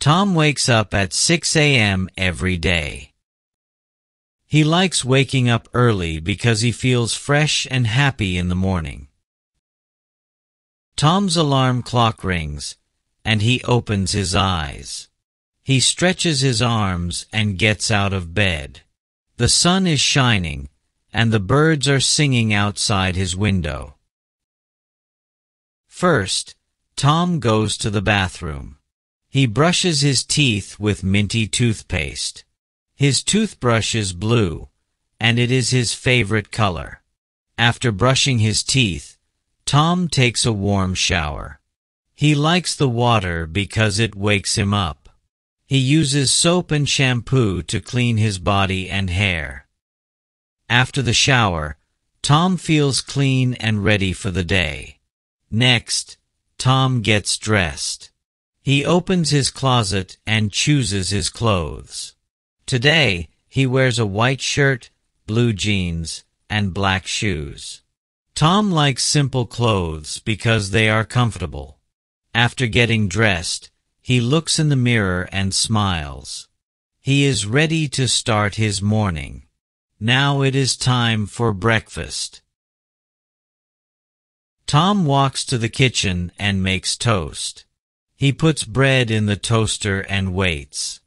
Tom wakes up at 6 a.m. every day. He likes waking up early because he feels fresh and happy in the morning. Tom's alarm clock rings, and he opens his eyes. He stretches his arms and gets out of bed. The sun is shining, and the birds are singing outside his window. First, Tom goes to the bathroom. He brushes his teeth with minty toothpaste. His toothbrush is blue, and it is his favorite color. After brushing his teeth, Tom takes a warm shower. He likes the water because it wakes him up. He uses soap and shampoo to clean his body and hair. After the shower, Tom feels clean and ready for the day. Next, Tom gets dressed. He opens his closet and chooses his clothes. Today, he wears a white shirt, blue jeans, and black shoes. Tom likes simple clothes because they are comfortable. After getting dressed, he looks in the mirror and smiles. He is ready to start his morning. Now it is time for breakfast. Tom walks to the kitchen and makes toast. He puts bread in the toaster and waits.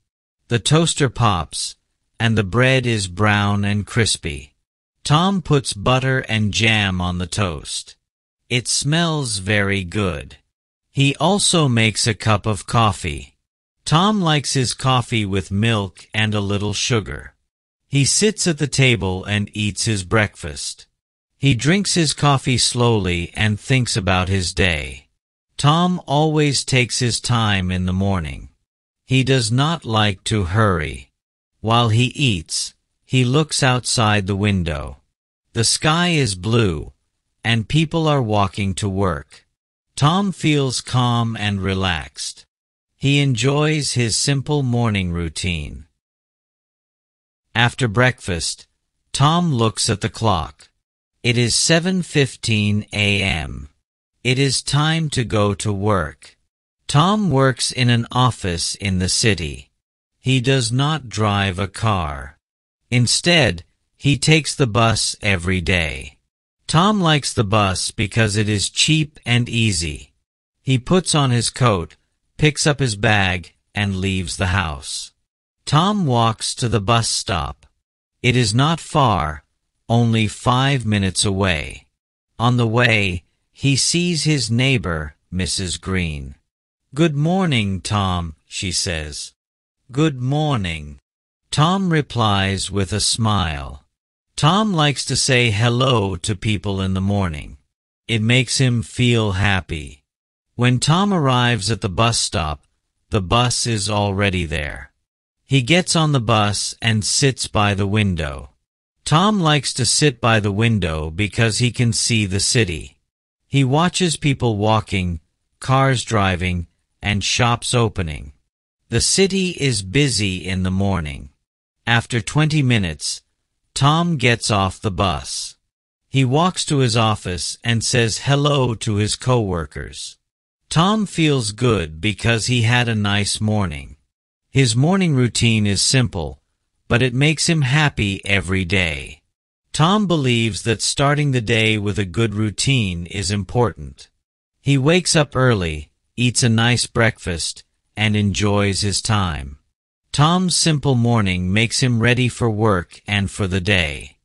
The toaster pops, and the bread is brown and crispy. Tom puts butter and jam on the toast. It smells very good. He also makes a cup of coffee. Tom likes his coffee with milk and a little sugar. He sits at the table and eats his breakfast. He drinks his coffee slowly and thinks about his day. Tom always takes his time in the morning. He does not like to hurry. While he eats, he looks outside the window. The sky is blue, and people are walking to work. Tom feels calm and relaxed. He enjoys his simple morning routine. After breakfast, Tom looks at the clock. It is 7:15 a.m. It is time to go to work. Tom works in an office in the city. He does not drive a car. Instead, he takes the bus every day. Tom likes the bus because it is cheap and easy. He puts on his coat, picks up his bag, and leaves the house. Tom walks to the bus stop. It is not far, only 5 minutes away. On the way, he sees his neighbor, Mrs. Green. "Good morning, Tom," she says. "Good morning." Tom replies with a smile. Tom likes to say hello to people in the morning. It makes him feel happy. When Tom arrives at the bus stop, the bus is already there. He gets on the bus and sits by the window. Tom likes to sit by the window because he can see the city. He watches people walking, cars driving, and shops opening. The city is busy in the morning. After 20 minutes, Tom gets off the bus. He walks to his office and says hello to his coworkers. Tom feels good because he had a nice morning. His morning routine is simple, but it makes him happy every day. Tom believes that starting the day with a good routine is important. He wakes up early, eats a nice breakfast, and enjoys his time. Tom's simple morning makes him ready for work and for the day.